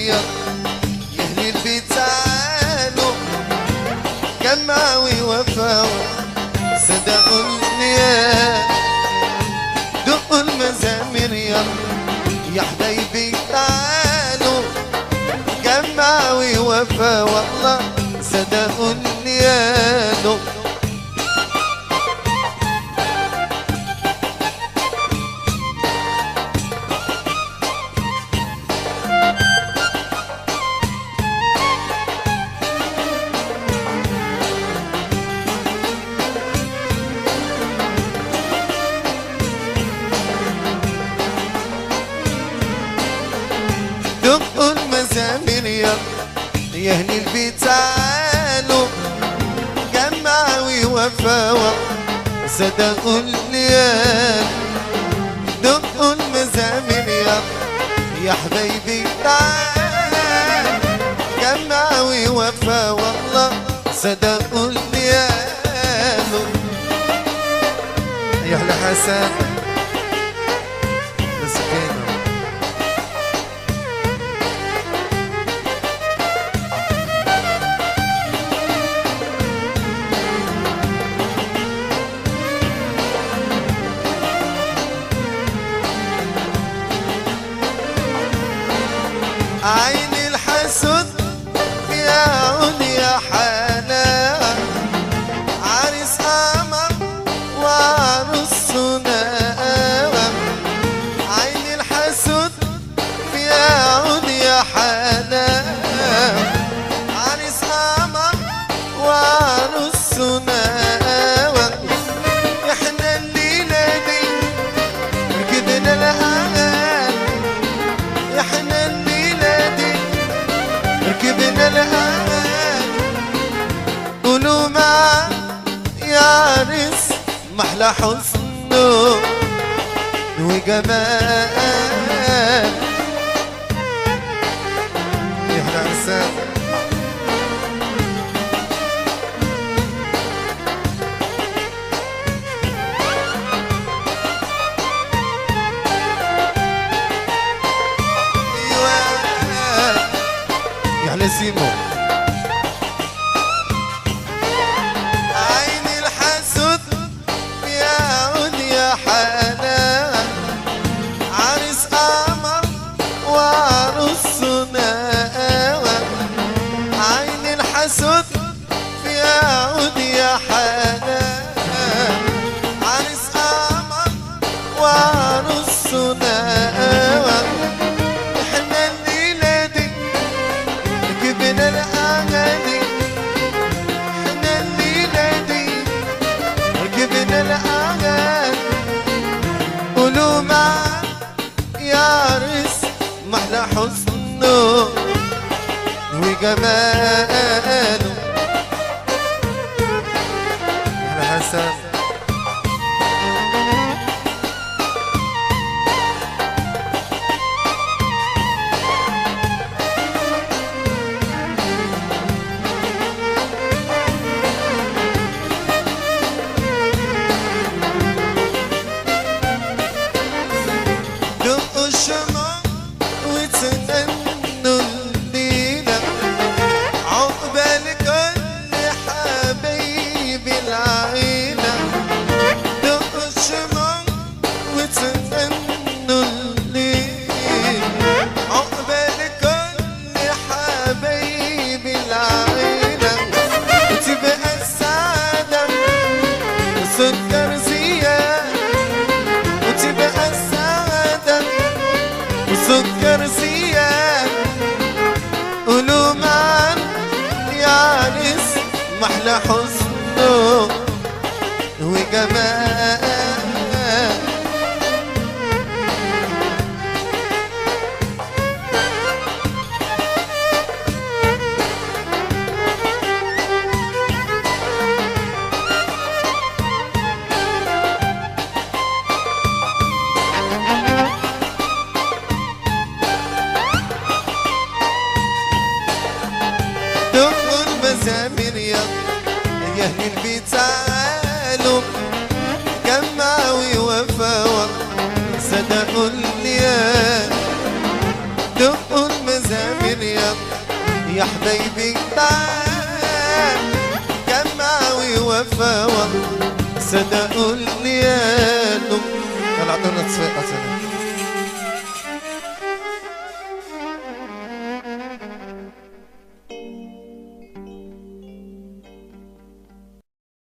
يا أهل البيت تعالوا جمعوا وفاوا صدقوا النيات دقوا المزامير يا حبايبي تعالوا جمعوا وفاوا والله صدقوا النيات دقوا المزامير يا أهل البيت تعالوا جمعوا وفاوا صدقوا الليال دقوا المزامير يا حبايبي تعالوا جمعوا وفاوا والله صدقوا الليال يا أهل حسن مسكينة عين الحسد يا عون يا حنان عريس قمر وعروس ناوى عين الحسد يا عون يا حنان عريس قمر وعروس ناوى احنا الليلة دي ركبنا الأغاني احنا ركبنا الأمان قولوا معا يا عريس محلى حسنه وجمال يا أهل عرسان سيمو عين الحسد يا عود يا حنان عريس قمر وعروس ناوى عين الحسد يا عود يا حنان عريس قمر وعروس ناوى ركبنا الأغاني احنا الليلة دي ركبنا الأغاني قولوا معا يا عريس محلى حسنه وجماله أهل حسن دقوا الشمع وتغنوا الليلة عقبال كل حبايب العيلة دقوا الشمع وتغنوا الليلة عقبال كل حبايب العيلة وتبقى السعادة وسكر زيادة وتبقى السعادة وسكر زياد قولوا معا يا عريس محلى حسنه وجمال المزامير يا أهل البيت تعالوا جمعوا وفاوا صدقوا الليال دقوا المزامير مسافر يا حبايبي تعال جمعوي وفاوة صدقوا اللي قالوا. يلا عطونا تصفيق.